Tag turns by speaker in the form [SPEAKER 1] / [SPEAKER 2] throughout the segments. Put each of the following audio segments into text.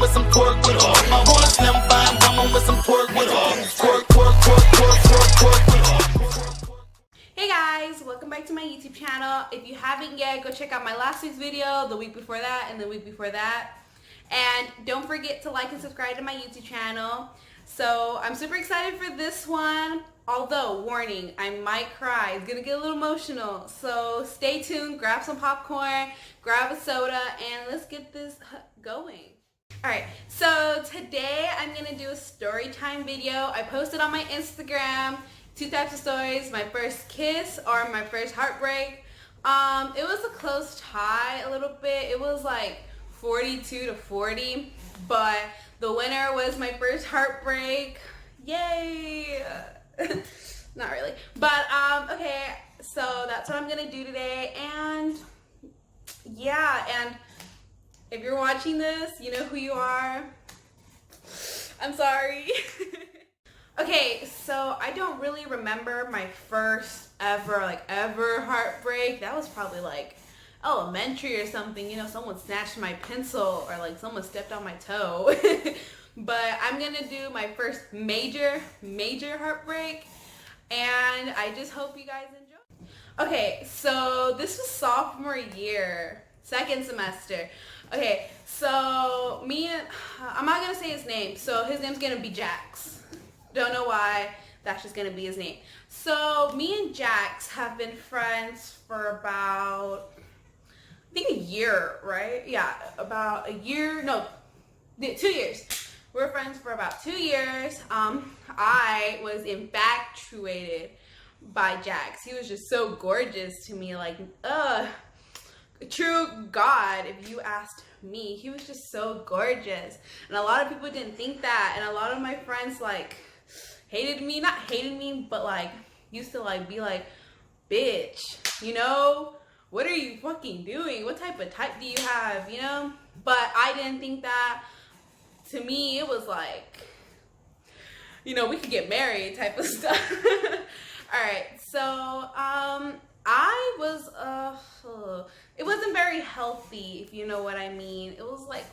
[SPEAKER 1] with some twerk with her. I want a slim fine woman with some twerk with her. Twerk, twerk, twerk, twerk, twerk, twerk with her.
[SPEAKER 2] Hey guys, welcome back to my YouTube channel. If you haven't yet, go check out my last week's video, the week before that, and the week before that. And don't forget to like and subscribe to my YouTube channel. So I'm super excited for this one. Although, warning, I might cry. It's gonna get a little emotional. So stay tuned, grab some popcorn, grab a soda, and let's get this going. Alright, so today I'm gonna do a story time video. I posted on my Instagram 2 types of stories: my first kiss or my first heartbreak. It was a close tie a little bit. It was like 42-40, but the winner was my first heartbreak. Yay! Not really, but okay, so that's what I'm gonna do today. And yeah, and if you're watching this, you know who you are. I'm sorry. Okay, so I don't really remember my first ever heartbreak. That was probably like elementary or something. You know, someone snatched my pencil or like someone stepped on my toe. But I'm gonna do my first major heartbreak, and I just hope you guys enjoy. Okay, so this was sophomore year, second semester. Okay, so I'm not gonna say his name, so his name's gonna be Jax. Don't know why, that's just gonna be his name. So me and Jax have been friends for about, I think a year, right? Yeah, about a year, no, 2 years. We were friends for about 2 years. I was infatuated by Jax. He was just so gorgeous to me, like, true God, if you asked me. He was just so gorgeous. And a lot of people didn't think that, and a lot of my friends, like, not hated me, but, like, used to, like, be like, bitch, you know? What are you fucking doing? What type of type do you have, you know? But I didn't think that. To me, it was like, you know, we could get married type of stuff. Alright, so, it wasn't very healthy, if you know what I mean. It was like,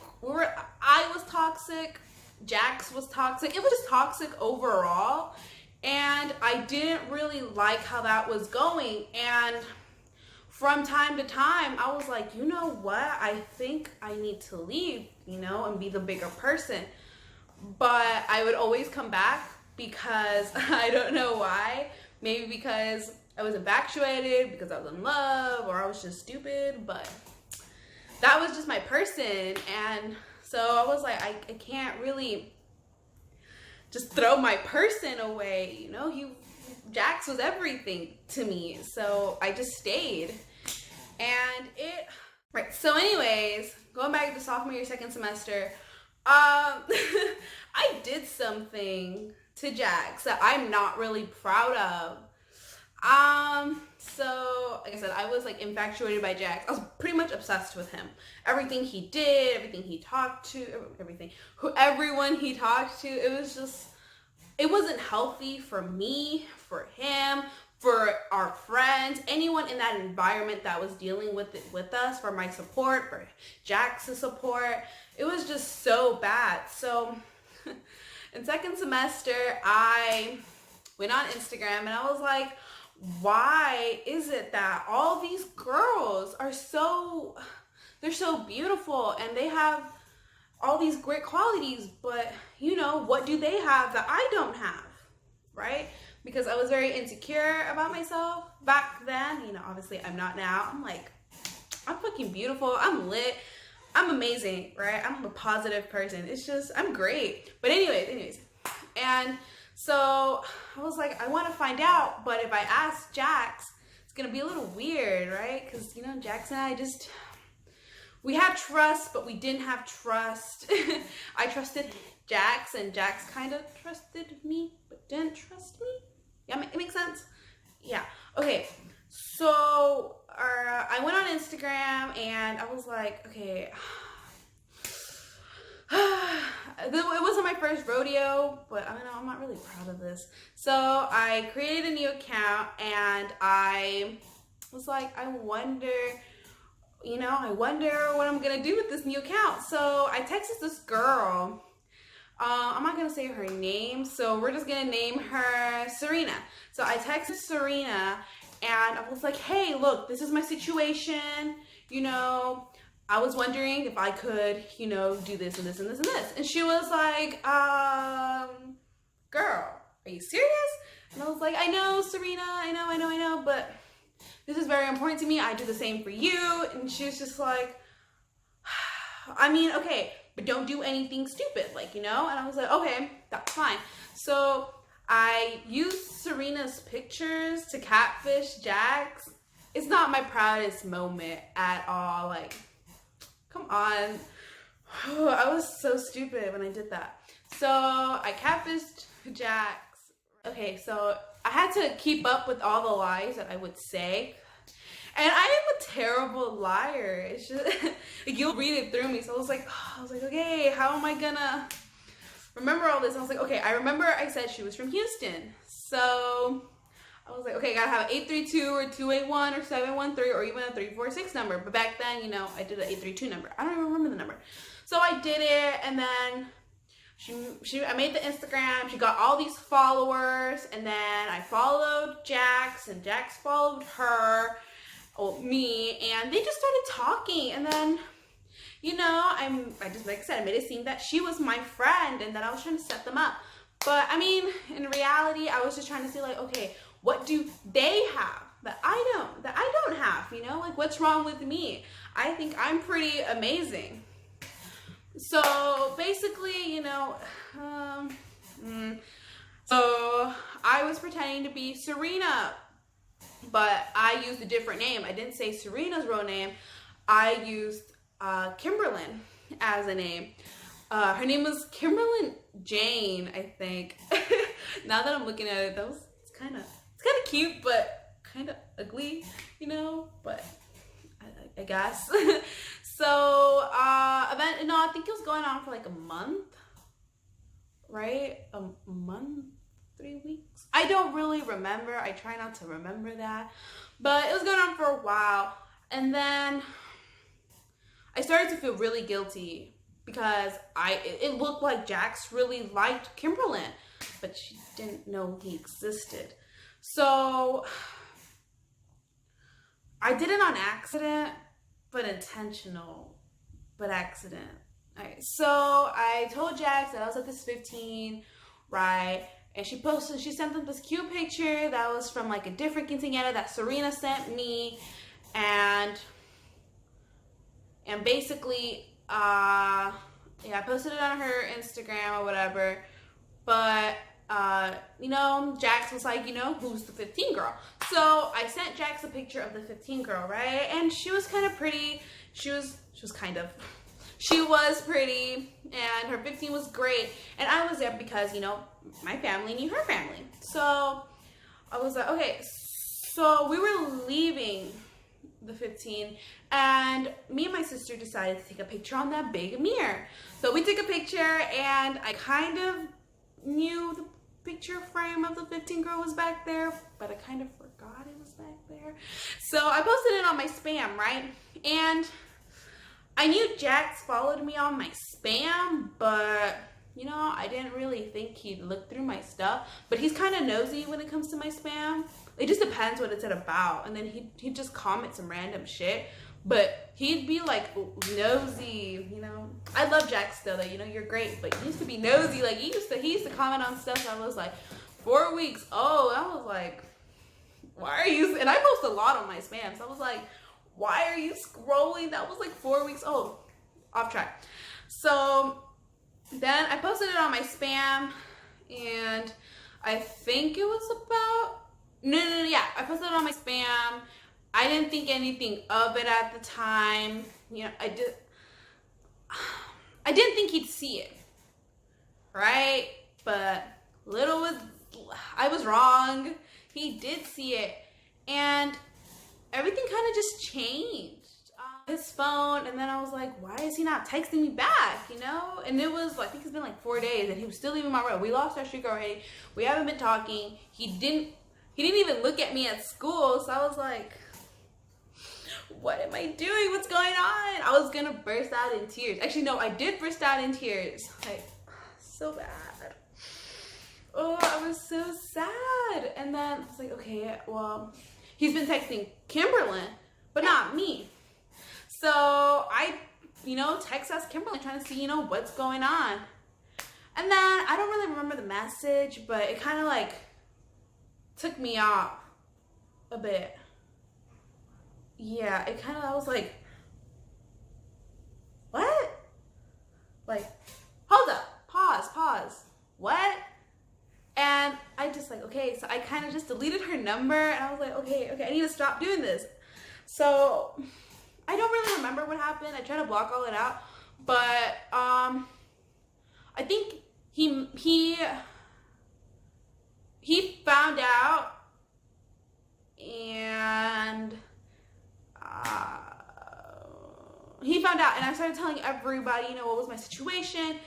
[SPEAKER 2] I was toxic, Jax was toxic, it was just toxic overall, and I didn't really like how that was going. And from time to time, I was like, you know what, I think I need to leave, you know, and be the bigger person. But I would always come back because I don't know why. Maybe because I was infatuated, because I was in love, or I was just stupid, but that was just my person. And so I was like, I can't really just throw my person away, you know. Jax was everything to me, so I just stayed. And right, so anyways, going back to sophomore year, second semester, I did something to Jax that I'm not really proud of. So like I said, I was like infatuated by Jax. I was pretty much obsessed with him. Everything he did, everything he talked to, everyone he talked to, it wasn't healthy for me, for him, for our friends, anyone in that environment that was dealing with it with us, for my support, for Jax's support. It was just so bad. So in second semester, I went on Instagram and I was like, why is it that all these girls are they're so beautiful and they have all these great qualities, but you know, what do they have that I don't have, right? Because I was very insecure about myself back then. You know, obviously I'm not now. I'm like, I'm fucking beautiful. I'm lit. I'm amazing, right? I'm a positive person. It's just, I'm great. But anyways. And so I was like, I want to find out, but if I ask Jax, it's going to be a little weird, right? Because, you know, Jax and I we had trust, but we didn't have trust. I trusted Jax, and Jax kind of trusted me, but didn't trust me. Yeah, it makes sense? Yeah. Okay, so I went on Instagram, and I was like, okay, it wasn't my first rodeo, but I don't know, I'm not really proud of this. So I created a new account, and I was like, I wonder you know, I wonder what I'm gonna do with this new account. So I texted this girl. I'm not gonna say her name, so we're just gonna name her Serena. So I texted Serena and I was like, hey, look, this is my situation. You know, I was wondering if I could, you know, do this and this and this and this. And she was like, girl, are you serious? And I was like, I know, Serena, I know, but this is very important to me. I do the same for you. And she was just like, I mean, okay, but don't do anything stupid, like, you know? And I was like, okay, that's fine. So I used Serena's pictures to catfish Jax. It's not my proudest moment at all. Like, come on. I was so stupid when I did that. So I catfished Jax. Okay, so I had to keep up with all the lies that I would say. And I am a terrible liar. It's just, like, you'll read it through me. So I was like, okay, how am I gonna remember all this? I was like, okay, I remember I said she was from Houston. So I was like, okay, I gotta have an 832 or 281 or 713 or even a 346 number. But back then, you know, I did an 832 number. I don't even remember the number. So I did it, and then I made the Instagram. She got all these followers, and then I followed Jax, and Jax followed her, or me, and they just started talking. And then, you know, I just, like I said, I made it seem that she was my friend and that I was trying to set them up. But I mean, in reality, I was just trying to say, like, okay, what do they have that I don't have, you know? Like, what's wrong with me? I think I'm pretty amazing. So basically, you know, so I was pretending to be Serena, but I used a different name. I didn't say Serena's real name. I used Kimberlyn as a name. Her name was Kimberlyn Jane, I think. Now that I'm looking at it, it's kind of cute, but kind of ugly, you know. But I guess. So I think it was going on for like a month, right? A month, 3 weeks. I don't really remember. I try not to remember that, but it was going on for a while, and then I started to feel really guilty because it looked like Jax really liked Kimberlyn, but she didn't know he existed. So I did it on accident, but intentional, but accident. All right, so I told Jax that I was at this 15, right? And she sent them this cute picture that was from like a different quinceañera that Serena sent me, and basically, yeah, I posted it on her Instagram or whatever, but you know, Jax was like, you know, who's the 15 girl? So I sent Jax a picture of the 15 girl, right? And she was kind of pretty. She was pretty, and her 15 was great. And I was there because, you know, my family knew her family. So I was like, okay, so we were leaving the 15, and me and my sister decided to take a picture on that big mirror. So we took a picture, and I kind of knew the picture frame of the 15 girl was back there, but I kind of forgot it was back there. So I posted it on my spam, right? And I knew Jax followed me on my spam, but you know, I didn't really think he'd look through my stuff. But he's kind of nosy when it comes to my spam. It just depends what it's about. And then he'd just comment some random shit. But he'd be like nosy, you know. I love Jax still, though, you know, you're great. But he used to be nosy. Like he used to comment on stuff that was like 4 weeks old. I was like, why are you? And I post a lot on my spam. So I was like, why are you scrolling? That was like 4 weeks old. Off track. So then I posted it on my spam, and I think it was about, yeah, I posted it on my spam. I didn't think anything of it at the time. You know, I didn't think he'd see it, right? But I was wrong. He did see it, and everything kind of just changed. His phone, and then I was like, why is he not texting me back, you know? And it was, I think it's been like 4 days, and he was still leaving my room. We lost our streak already. We haven't been talking. He didn't even look at me at school, so I was like, what am I doing? What's going on? I was gonna burst out in tears. Actually, no, I did burst out in tears. Like, so bad. Oh, I was so sad. And then I was like, okay, well, he's been texting Kimberlyn, but not me. So I, text us Kimberlyn trying to see, what's going on. And then I don't really remember the message, but it kind of like took me out a bit. Yeah, I was like, what? Like, hold up, pause, what? And I just like, okay, so I kind of just deleted her number, and I was like, okay, I need to stop doing this. So I don't really remember what happened. I tried to block all it out, but I think he found out, and and I started telling everybody, what was my situation,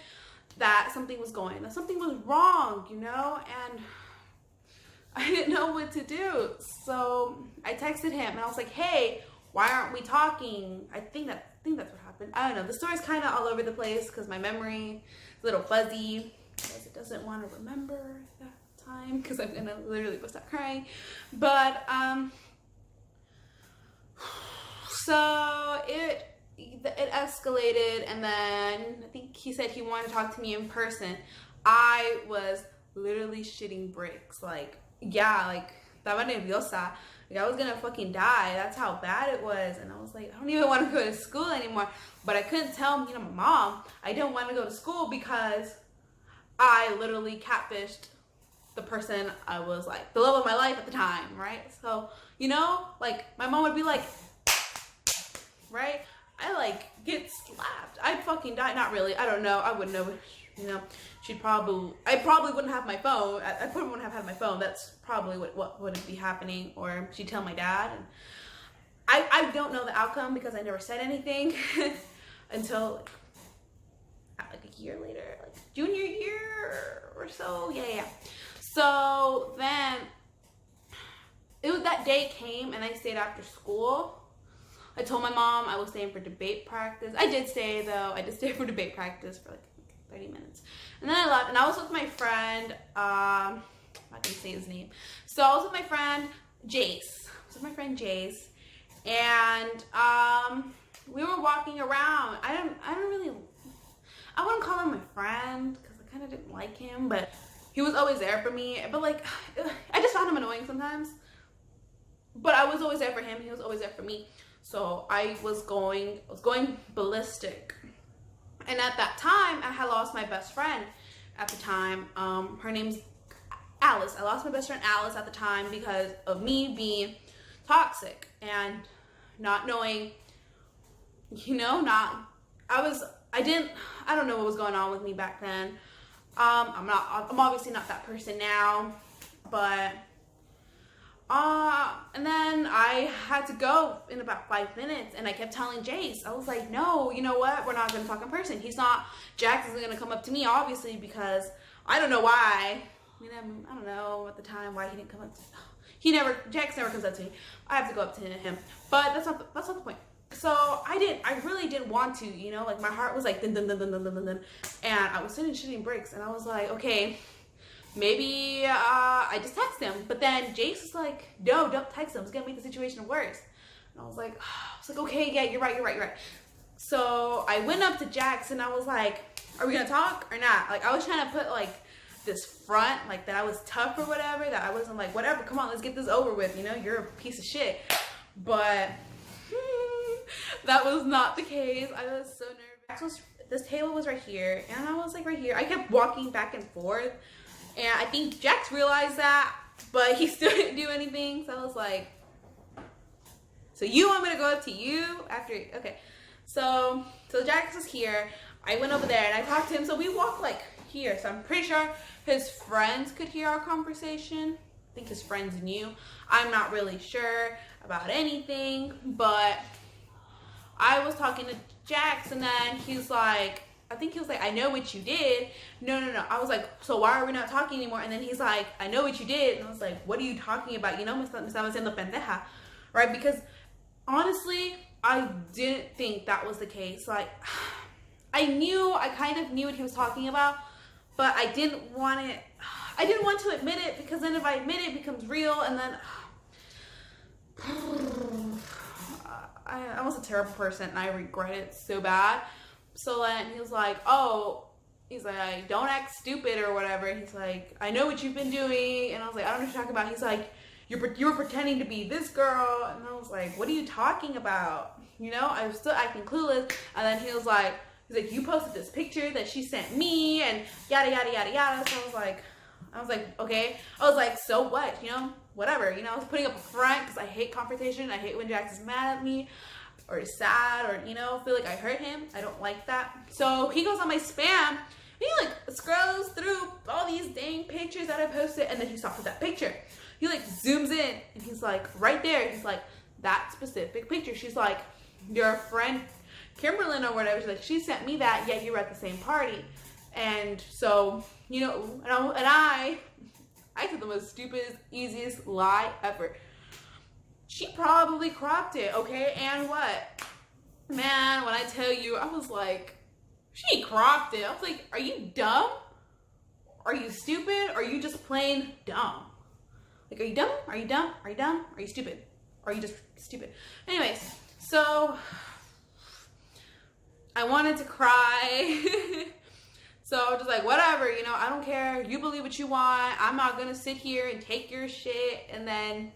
[SPEAKER 2] that something was wrong, and I didn't know what to do. So I texted him, and I was like, hey, why aren't we talking? I think that's what happened. I don't know. The story's kind of all over the place because my memory is a little fuzzy because it doesn't want to remember that time because I'm gonna literally bust out crying. But so it escalated, and then I think he said he wanted to talk to me in person. I was literally shitting bricks. Like, yeah, like, estaba nerviosa. Like, I was gonna fucking die. That's how bad it was. And I was like, I don't even want to go to school anymore. But I couldn't tell, my mom I didn't want to go to school because I literally catfished the person I was like, the love of my life at the time, right? So, like, my mom would be like, right? I like get slapped. I'd fucking die. Not really. I don't know. I wouldn't know. I probably wouldn't have my phone. I probably wouldn't have had my phone. That's probably what would be happening. Or she'd tell my dad. And I don't know the outcome because I never said anything until like a year later, like junior year or so. Yeah. So then that day came, and I stayed after school. I told my mom I was staying for debate practice. I did stay, though. I did stay for debate practice for like 30 minutes. And then I left, and I was with my friend, I'm not gonna say his name. So I was with my friend, Jace. And we were walking around. I wouldn't call him my friend, because I kind of didn't like him, but he was always there for me. But like, I just found him annoying sometimes. But I was always there for him. He was always there for me. So I was going ballistic. And at that time, I had lost my best friend at the time. Her name's Alice. I lost my best friend Alice at the time because of me being toxic and not knowing, I don't know what was going on with me back then. I'm obviously not that person now, but and then I had to go in about 5 minutes, and I kept telling Jace, I was like, no, you know what? We're not going to talk in person. Jax isn't going to come up to me, obviously, because I don't know why. I don't know at the time why he didn't come up to me. Jax never comes up to me. I have to go up to him. But that's not the point. So I really didn't want to, like my heart was like, dun, dun, dun, dun, dun, dun, dun, and I was sitting shitting bricks, and I was like, okay, maybe I just text him. But then Jace was like, no, don't text him. It's going to make the situation worse. And I was like, okay, yeah, you're right. So I went up to Jax, and I was like, are we going to talk or not? Like, I was trying to put like this front, like that I was tough or whatever, that I wasn't like, whatever, come on, let's get this over with. You're a piece of shit. But that was not the case. I was so nervous. This table was right here, and I was like right here. I kept walking back and forth. And I think Jax realized that, but he still didn't do anything. So I was like, so you want me to go up to you after? Okay. So Jax was here. I went over there, and I talked to him. So we walked like here. So I'm pretty sure his friends could hear our conversation. I think his friends knew. I'm not really sure about anything, but I was talking to Jax, and then he's like, I know what you did. No. I was like, so why are we not talking anymore? And then he's like, I know what you did. And I was like, what are you talking about? Me estaba haciendo pendeja, right? Because honestly, I didn't think that was the case. Like, I kind of knew what he was talking about, but I didn't want to admit it, because then if I admit it, it becomes real, and then I was a terrible person, and I regret it so bad. So then he was like, oh, he's like, don't act stupid or whatever. He's like, I know what you've been doing. And I was like, I don't know what you're talking about. He's like, you were pretending to be this girl. And I was like, what are you talking about? You know, I was still acting clueless. And then he's like, you posted this picture that she sent me and yada, yada, yada, yada. So I was like, okay. I was like, so what? You know, whatever. You know, I was putting up a front because I hate confrontation. I hate when Jax is mad at me or is sad or, you know, feel like I hurt him. I don't like that. So he goes on my spam. He like scrolls through all these dang pictures that I posted, and then he stops at that picture. He like zooms in, and he's like, right there. He's like, that specific picture. She's like, your friend Kimberlyn or whatever. She's like, she sent me that. Yet you were at the same party. And so, you know, and I took the most stupidest, easiest lie ever. She probably cropped it, okay? And what? Man, when I tell you, I was like, she cropped it. I was like, are you dumb? Are you stupid? Or are you just plain dumb? Like, are you dumb? Are you dumb? Are you dumb? Are you stupid? Or are you just stupid? Anyways, so I wanted to cry. So I was just like, whatever, you know, I don't care. You believe what you want. I'm not going to sit here and take your shit. And then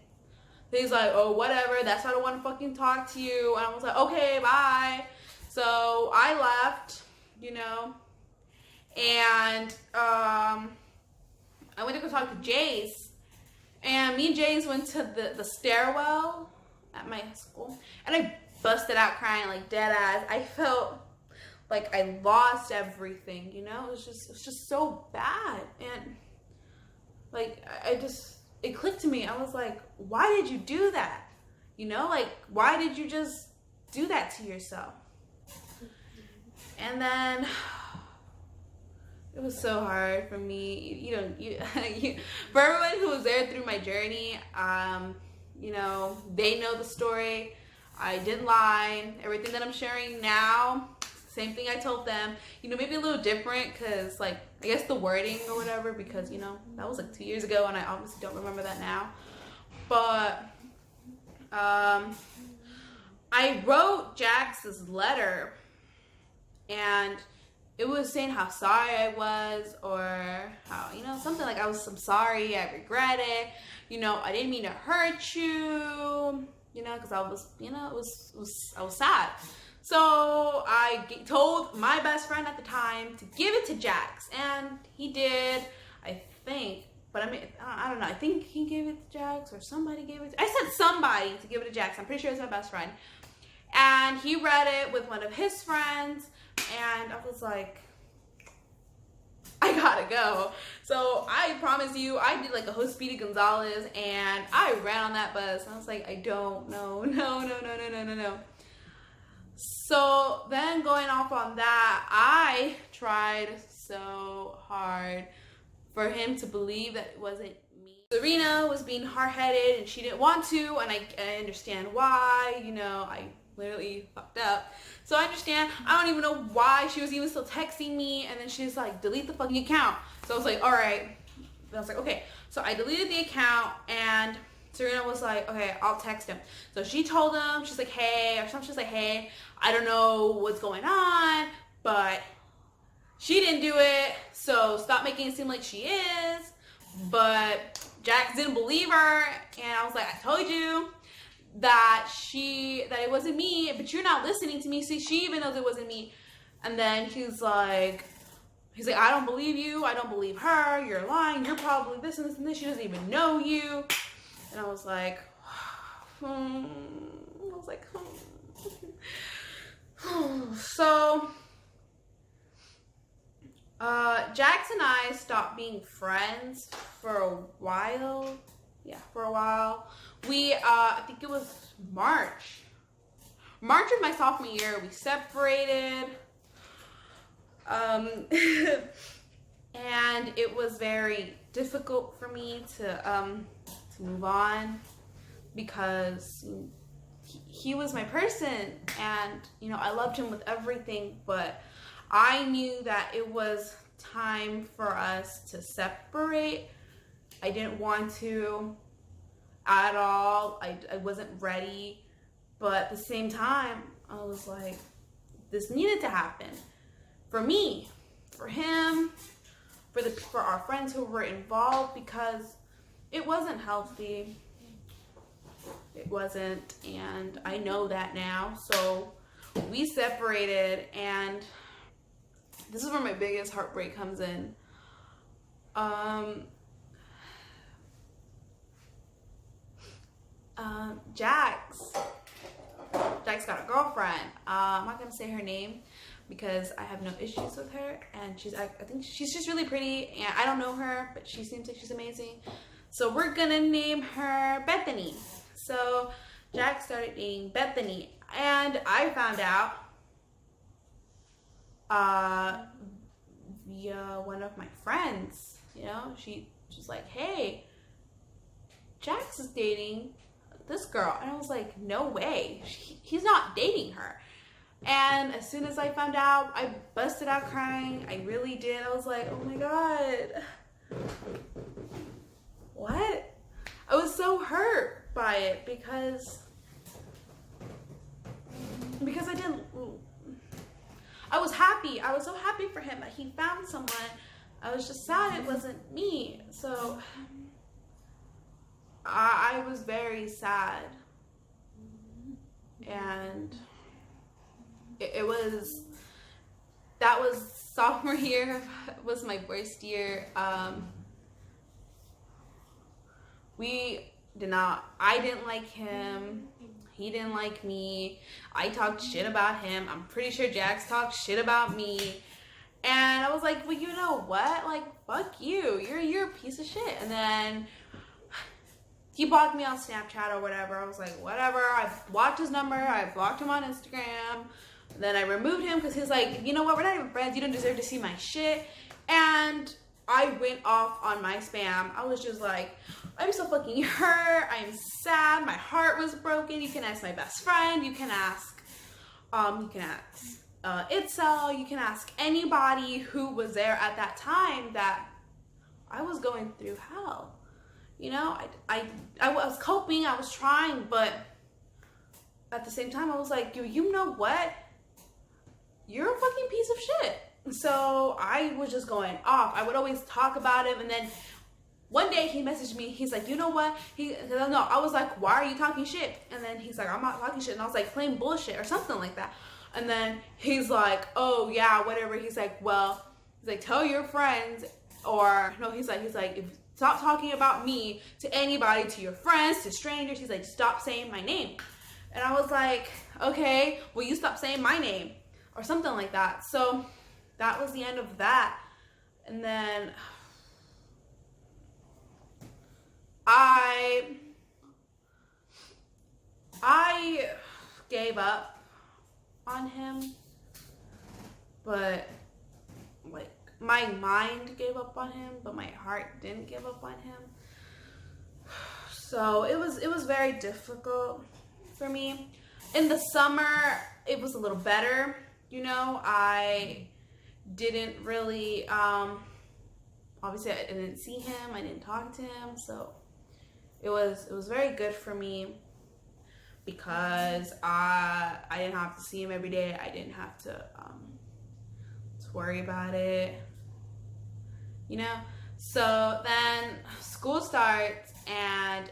[SPEAKER 2] he's like, oh, whatever. That's why I don't want to fucking talk to you. And I was like, okay, bye. So I left, you know, and I went to go talk to Jace. And me and Jace went to the stairwell at my school. And I busted out crying like dead ass. I felt like I lost everything, you know? It was just so bad. And like, it clicked to me. I was like, why did you do that? You know, like, why did you just do that to yourself? And then it was so hard for me. For everyone who was there through my journey, you know, they know the story. I didn't lie. Everything that I'm sharing now, same thing I told them. You know, maybe a little different because, like, I guess the wording or whatever, because, you know, that was like 2 years ago and I obviously don't remember that now. But I wrote Jax's letter, and it was saying how sorry I was, or how, you know, something like I'm sorry, I regret it, you know, I didn't mean to hurt you, you know, because I was, you know, I was sad. So I told my best friend at the time to give it to Jax, and he did, I think. But I mean, I don't know. I think he gave it to Jax, or somebody gave it I said somebody to give it to Jax. I'm pretty sure it's my best friend. And he read it with one of his friends, and I was like, I gotta go. So I promise you, I did like a Speedy Gonzalez, and I ran on that bus. I was like, I don't know. No. So then going off on that, I tried so hard for him to believe that it wasn't me. Serena was being hard-headed and she didn't want to, and I understand why. You know, I literally fucked up. So I understand. I don't even know why she was even still texting me, and then she's like, delete the fucking account. So I was like, all right. I was like, okay. So I deleted the account, and Serena was like, okay, I'll text him. So she told him, she's like, hey, or something. She's like, hey, I don't know what's going on, but she didn't do it, so stop making it seem like she is. But Jax didn't believe her, and I was like, I told you that it wasn't me, but you're not listening to me. See, she even knows it wasn't me. And then he's like, I don't believe you. I don't believe her. You're lying. You're probably this and this and this. She doesn't even know you. And I was like, So, Jax and I stopped being friends for a while. Yeah, for a while. We, I think it was March of my sophomore year, we separated. And it was very difficult for me to move on, because he was my person, and you know, I loved him with everything, but I knew that it was time for us to separate. I didn't want to at all. I wasn't ready, but at the same time, I was like, this needed to happen for me, for him, for our friends who were involved, because it wasn't healthy. It wasn't, and I know that now. So we separated, and this is where my biggest heartbreak comes in. Jax got a girlfriend. I'm not gonna say her name because I have no issues with her, and I think she's just really pretty, and I don't know her, but she seems like she's amazing. So we're gonna name her Bethany. So Jax started dating Bethany, and I found out via one of my friends. You know, she's like, hey, Jax is dating this girl, and I was like, no way, he's not dating her. And as soon as I found out, I busted out crying. I really did. I was like, oh my god, what? I was so hurt by it because I was happy. I was so happy for him that he found someone. I was just sad it wasn't me. So I was very sad, and that was sophomore year, was my worst year. I didn't like him, he didn't like me. I talked shit about him. I'm pretty sure Jax talked shit about me. And I was like, well, you know what? Like, fuck you. You're a piece of shit. And then he blocked me on Snapchat or whatever. I was like, whatever. I blocked his number. I blocked him on Instagram. Then I removed him because he's like, you know what? We're not even friends. You don't deserve to see my shit. And I went off on my spam. I was just like, I'm so fucking hurt. I'm sad. My heart was broken. You can ask my best friend. You can ask Itzel. You can ask anybody who was there at that time that I was going through hell. You know, I was coping, I was trying, but at the same time, I was like, you know what? You're a fucking piece of shit. So I was just going off. I would always talk about him, and then one day he messaged me. He's like, you know what? No, I was like, why are you talking shit? And then he's like, I'm not talking shit. And I was like, plain bullshit or something like that. And then he's like, oh yeah, whatever. He's like, well, he's like, tell your friends, or no, he's like, stop talking about me to anybody, to your friends, to strangers. He's like, stop saying my name. And I was like, okay, well, you stop saying my name or something like that. So that was the end of that. And then I gave up on him, but like my mind gave up on him, but my heart didn't give up on him. So it was very difficult for me. In the summer, it was a little better. You know, I didn't really, obviously I didn't see him, I didn't talk to him, so it was very good for me because I didn't have to see him every day. I didn't have to worry about it, you know. So then school starts, and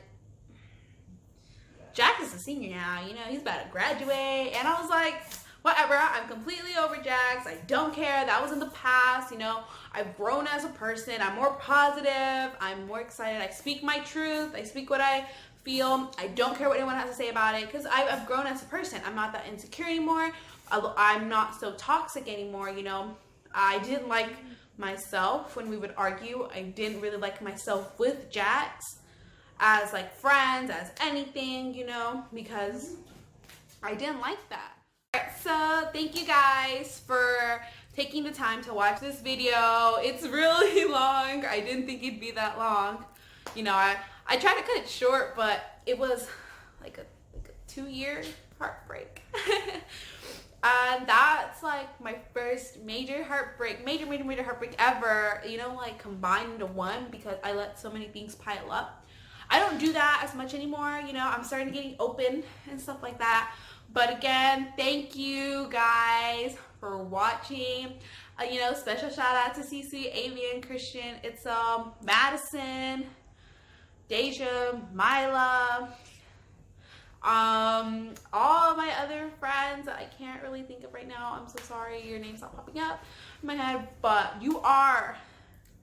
[SPEAKER 2] Jack is a senior now, you know, he's about to graduate, and I was like, whatever, I'm completely over Jax. I don't care. That was in the past, you know. I've grown as a person. I'm more positive. I'm more excited. I speak my truth. I speak what I feel. I don't care what anyone has to say about it because I've grown as a person. I'm not that insecure anymore. I'm not so toxic anymore, you know. I didn't like myself when we would argue. I didn't really like myself with Jax as like friends, as anything, you know, because I didn't like that. So thank you guys for taking the time to watch this video. It's really long. I didn't think it'd be that long. You know, I tried to cut it short, but it was like a 2-year heartbreak. And that's like my first major heartbreak, major heartbreak ever, you know, like combined into one, because I let so many things pile up. I don't do that as much anymore, you know, I'm starting getting open and stuff like that. But again, thank you guys for watching. You know, special shout out to Cece, Avian, Christian, it's Madison, Deja, Myla, all my other friends that I can't really think of right now. I'm so sorry, your name's not popping up in my head, but you are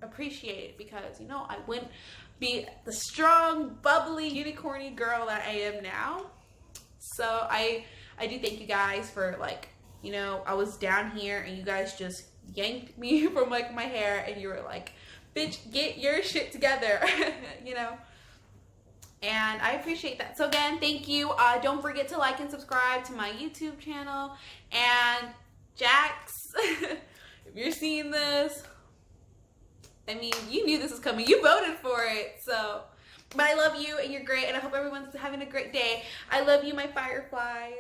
[SPEAKER 2] appreciated, because you know I wouldn't be the strong, bubbly, unicorny girl that I am now. So I do thank you guys for, like, you know, I was down here and you guys just yanked me from like my hair and you were like, bitch, get your shit together. You know, and I appreciate that. So again, thank you. Don't forget to like and subscribe to my YouTube channel. And Jax, if you're seeing this, I mean, you knew this was coming. You voted for it. So, but I love you and you're great. And I hope everyone's having a great day. I love you, my fireflies.